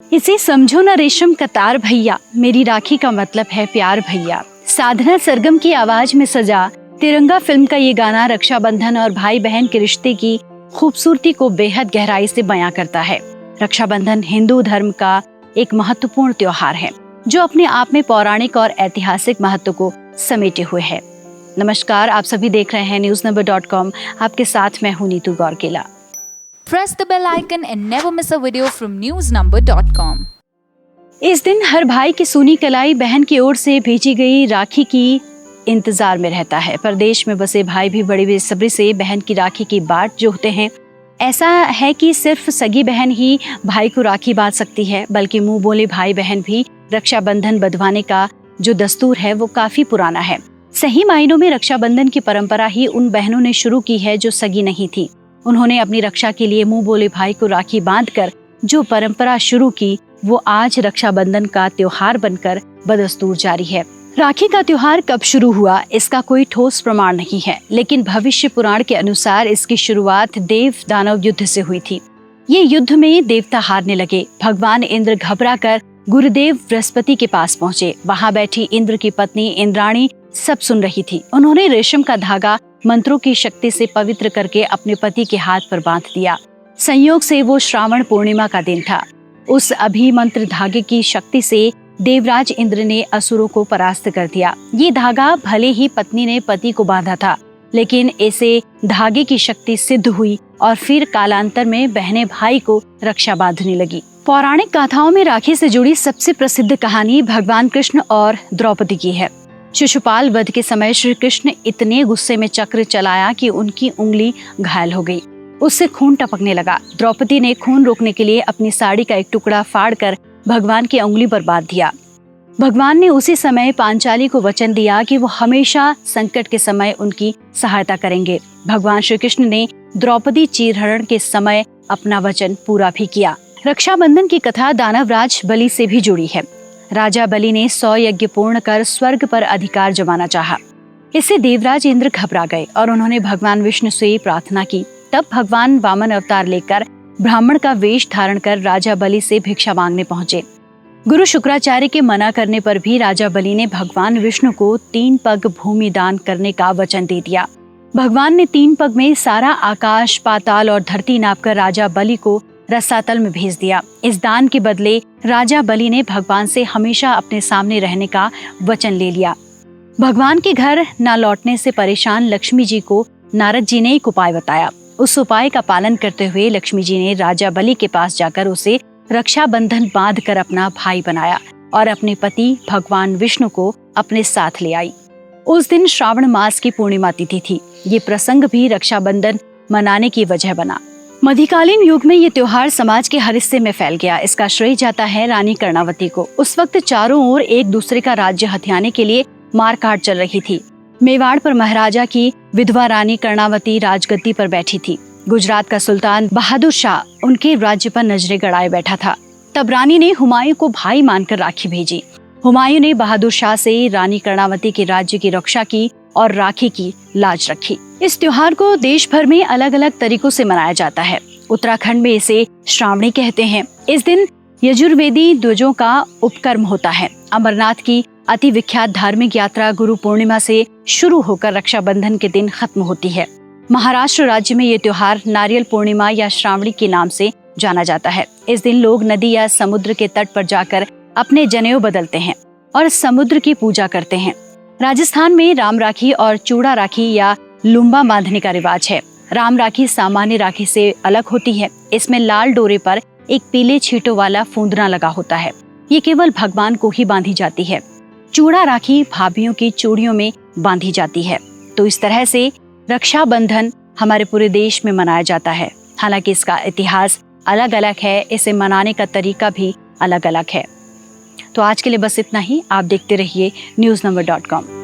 इसे समझो ना रेशम का तार भैया, मेरी राखी का मतलब है प्यार भैया। साधना सरगम की आवाज में सजा तिरंगा फिल्म का ये गाना रक्षाबंधन और भाई बहन के रिश्ते की खूबसूरती को बेहद गहराई से बयां करता है। रक्षाबंधन हिंदू धर्म का एक महत्वपूर्ण त्योहार है जो अपने आप में पौराणिक और ऐतिहासिक महत्व को समेटे हुए है। नमस्कार, आप सभी देख रहे हैं newsnumber.com। आपके साथ मैं हूं Neetu गौरकेला। Press the bell icon and never miss a video from newsnumber.com। इस दिन हर भाई की सूनी कलाई बहन की ओर से भेजी गई राखी की इंतजार में रहता है। परदेश में बसे भाई भी बड़ी बेसब्री से बहन की राखी की बाट जोहते हैं। ऐसा है कि सिर्फ सगी बहन ही भाई को राखी बांध सकती है, बल्कि मुंह बोले भाई बहन भी रक्षाबंधन बंधवाने का जो दस्तूर है वो काफी पुराना है। सही मायनों में रक्षाबंधन की परंपरा ही उन बहनों ने शुरू की है जो सगी नहीं थी। उन्होंने अपनी रक्षा के लिए मुंह बोले भाई को राखी बांधकर जो परंपरा शुरू की वो आज रक्षाबंधन का त्योहार बनकर बदस्तूर जारी है। राखी का त्योहार कब शुरू हुआ इसका कोई ठोस प्रमाण नहीं है, लेकिन भविष्य पुराण के अनुसार इसकी शुरुआत देव दानव युद्ध से हुई थी। ये युद्ध में देवता हारने लगे। भगवान इंद्र घबराकर गुरुदेव बृहस्पति के पास पहुँचे। वहाँ बैठी इंद्र की पत्नी इंद्राणी सब सुन रही थी। उन्होंने रेशम का धागा मंत्रों की शक्ति से पवित्र करके अपने पति के हाथ पर बांध दिया। संयोग से वो श्रावण पूर्णिमा का दिन था। उस अभिमंत्र धागे की शक्ति से देवराज इंद्र ने असुरों को परास्त कर दिया। ये धागा भले ही पत्नी ने पति को बांधा था, लेकिन इसे धागे की शक्ति सिद्ध हुई और फिर कालांतर में बहनें भाई को रक्षा बांधने लगी। पौराणिक गाथाओं में राखी से जुड़ी सबसे प्रसिद्ध कहानी भगवान कृष्ण और द्रौपदी की है। शिशुपाल वध के समय श्री कृष्ण इतने गुस्से में चक्र चलाया कि उनकी उंगली घायल हो गई। उससे खून टपकने लगा। द्रौपदी ने खून रोकने के लिए अपनी साड़ी का एक टुकड़ा फाड़कर भगवान की उंगली पर बांध दिया। भगवान ने उसी समय पांचाली को वचन दिया कि वो हमेशा संकट के समय उनकी सहायता करेंगे। भगवान श्री कृष्ण ने द्रौपदी चीरहरण के समय अपना वचन पूरा भी किया। रक्षाबंधन की कथा दानवराज बलि से भी जुड़ी है। राजा बलि ने 100 यज्ञ पूर्ण कर स्वर्ग पर अधिकार जमाना चाहा। इससे देवराज इंद्र घबरा गए और उन्होंने भगवान विष्णु से प्रार्थना की। तब भगवान वामन अवतार लेकर ब्राह्मण का वेश धारण कर राजा बलि से भिक्षा मांगने पहुंचे। गुरु शुक्राचार्य के मना करने पर भी राजा बलि ने भगवान विष्णु को 3 पग भूमि दान करने का वचन दे दिया। भगवान ने 3 पग में सारा आकाश, पाताल और धरती नापकर राजा बलि को रसातल में भेज दिया। इस दान के बदले राजा बलि ने भगवान से हमेशा अपने सामने रहने का वचन ले लिया। भगवान के घर न लौटने से परेशान लक्ष्मी जी को नारद जी ने एक उपाय बताया। उस उपाय का पालन करते हुए लक्ष्मी जी ने राजा बलि के पास जाकर उसे रक्षाबंधन बांध कर अपना भाई बनाया और अपने पति भगवान विष्णु को अपने साथ ले आई। उस दिन श्रावण मास की पूर्णिमा तिथि थी। ये प्रसंग भी रक्षाबंधन मनाने की वजह बना। मध्यकालीन युग में ये त्योहार समाज के हर हिस्से में फैल गया। इसका श्रेय जाता है रानी कर्णावती को। उस वक्त चारों ओर एक दूसरे का राज्य हथियाने के लिए मारकाट चल रही थी। मेवाड़ पर महाराजा की विधवा रानी कर्णावती राजगद्दी पर बैठी थी। गुजरात का सुल्तान बहादुर शाह उनके राज्य पर नजरें गड़ाए बैठा था। तब रानी ने हुमायूं को भाई मानकर राखी भेजी। हुमायूं ने बहादुर शाह से रानी कर्णावती के राज्य की रक्षा की और राखी की लाज रखी। इस त्योहार को देश भर में अलग अलग तरीकों से मनाया जाता है। उत्तराखंड में इसे श्रावणी कहते हैं। इस दिन यजुर्वेदी ध्वजों का उपकर्म होता है। अमरनाथ की अति विख्यात धार्मिक यात्रा गुरु पूर्णिमा से शुरू होकर रक्षाबंधन के दिन खत्म होती है। महाराष्ट्र राज्य में ये त्योहार नारियल पूर्णिमा या श्रावणी के नाम से जाना जाता है। इस दिन लोग नदी या समुद्र के तट पर जाकर अपने जनेऊ बदलते हैं और समुद्र की पूजा करते हैं। राजस्थान में राम राखी और चूड़ा राखी या लुम्बा बांधने का रिवाज है। राम राखी सामान्य राखी से अलग होती है। इसमें लाल डोरे पर एक पीले छींटों वाला फूंदना लगा होता है। ये केवल भगवान को ही बांधी जाती है। चूड़ा राखी भाभीयों की चूड़ियों में बांधी जाती है। तो इस तरह से रक्षाबंधन हमारे पूरे देश में मनाया जाता है। हालांकि इसका इतिहास अलग अलग है, इसे मनाने का तरीका भी अलग अलग है। तो आज के लिए बस इतना ही। आप देखते रहिए newsnumber.com।